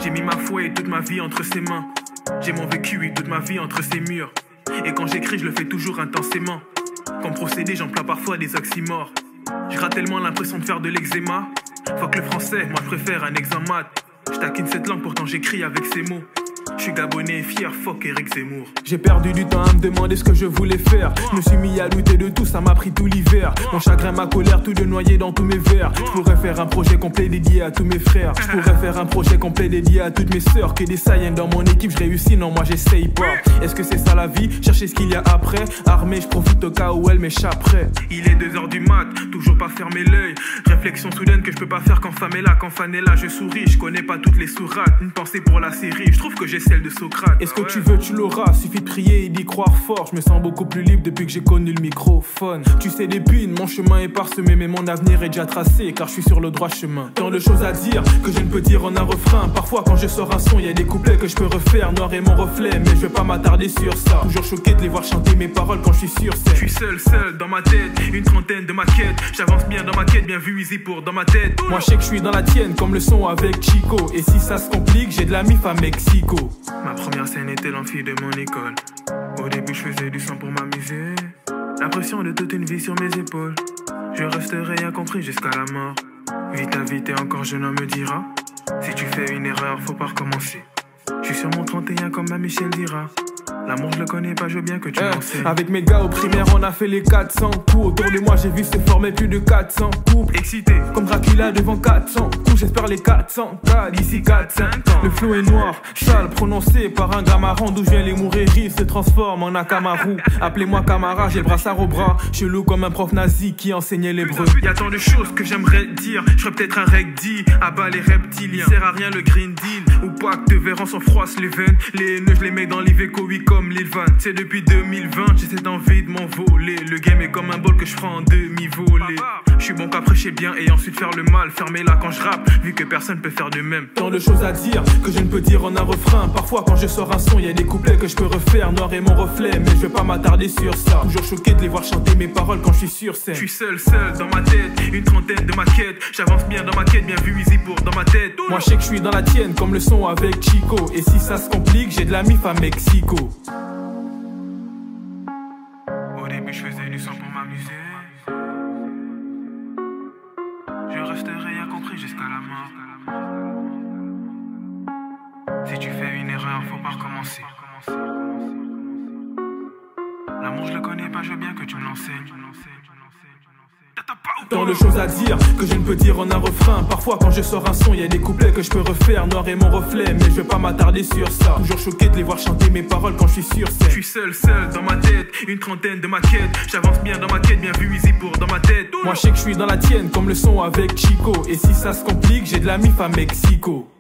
J'ai mis ma foi et toute ma vie entre ses mains. J'ai mon vécu et toute ma vie entre ses murs. Et quand j'écris, je le fais toujours intensément. Comme procédé, j'emploie parfois des oxymores. Je rate tellement l'impression de faire de l'eczéma. Fuck le français, moi je préfère un examen. Je taquine cette langue, pourtant j'écris avec ces mots. Je suis gabonais et fier, fuck Eric Zemmour. J'ai perdu du temps à me demander ce que je voulais faire. Je me suis mis à douter de tout, ça m'a pris tout l'hiver. Mon chagrin, ma colère, tout de noyer dans tous mes vers. Je pourrais faire un projet complet dédié à tous mes frères. Je pourrais faire un projet complet dédié à toutes mes sœurs. Que des saïens dans mon équipe, je réussis, non moi j'essaye pas. Est-ce que c'est ça la vie? Chercher ce qu'il y a après. Armé, je profite au cas où elle m'échapperait. Il est 2 h du mat, toujours pas fermer l'œil. Réflexion soudaine que je peux pas faire quand femme est là. Quand fan est là, je souris, je connais pas toutes les sourates. Une pensée pour la série, je trouve que j'ai celle de Socrate. Est-ce que tu veux, tu l'auras, suffit de prier et d'y croire fort. Je me sens beaucoup plus libre depuis que j'ai connu le microphone. Tu sais d'épines, mon chemin est parsemé, mais mon avenir est déjà tracé, car je suis sur le droit chemin. Tant de choses à dire que je ne peux dire en un refrain. Parfois quand je sors un son, y a des couplets que je peux refaire. Noir est mon reflet, mais je vais pas m'attarder sur ça. Toujours choqué de les voir chanter mes paroles quand je suis sur scène. Je suis seul dans ma tête, une trentaine de maquettes. J'avance bien dans ma quête, bien vu easy pour dans ma tête. Moi je sais que je suis dans la tienne, comme le son avec Chico. Et si ça se complique, j'ai de la mif à Mexico. Ma première scène était l'amphi de mon école. Au début je faisais du son pour m'amuser. La pression de toute une vie sur mes épaules. Je resterai incompris jusqu'à la mort. Vite à vite et encore jeune homme me dira. Si tu fais une erreur, faut pas recommencer. Je suis sur mon 31 comme ma Michel dira. L'amour je le connais pas, je veux bien que tu m'en sais. Avec mes gars au primaire on a fait les 400 coups. Autour de moi j'ai vu se former plus de 400 couples. Excité comme Dracula devant 400 coups. J'espère les 400 cas d'ici 4-5 ans. Le flow est noir, sale, prononcé par un gamaran. D'où je viens les mourir se transforme en Akamaru. Appelez-moi Camara, j'ai le brassard au bras. Chelou comme un prof nazi qui enseignait l'hébreu. Y'a tant de choses que j'aimerais dire. Je serais peut-être un recti, à bas les reptiliens. Sert à rien le Green Deal. Ou pas que de verre s'en froisse les veines. Les haineux je les mets dans l'Iveco, oui comme Lil Van. C'est depuis 2020, j'ai cette envie de m'envoler. Le game est comme un bol que je prends en demi-volée. Je suis bon qu'à prêcher bien et ensuite faire le mal. Fermez-la quand je rappe, vu que personne peut faire de même. Tant de choses à dire que je ne peux dire en un refrain. Parfois quand je sors un son, y a des couplets que je peux refaire. Noir est mon reflet, mais je vais pas m'attarder sur ça. Toujours choqué de les voir chanter mes paroles quand je suis sur scène. Je suis seul dans ma tête, une trentaine de maquettes. J'avance bien dans ma quête, bien vu easy pour dans ma tête. Moi je sais que je suis dans la tienne, comme le son avec Chico. Et si ça se complique, j'ai de la mif à Mexico. Au début je faisais du son pour m'amuser. Je resterai incompris jusqu'à la mort. Si tu fais une erreur, faut pas recommencer. L'amour je le connais pas, je veux bien que tu me l'enseignes. Tant de choses à dire que je ne peux dire en un refrain. Parfois quand je sors un son, y a des couplets que je peux refaire. Noir est mon reflet, mais je vais pas m'attarder sur ça. Toujours choqué de les voir chanter mes paroles quand je suis sur scène. Je suis seul dans ma tête, une trentaine de maquettes. J'avance bien dans ma quête, bien vu easy pour dans ma tête. Moi je sais que je suis dans la tienne, comme le son avec Chico. Et si ça se complique, j'ai de la mif à Mexico.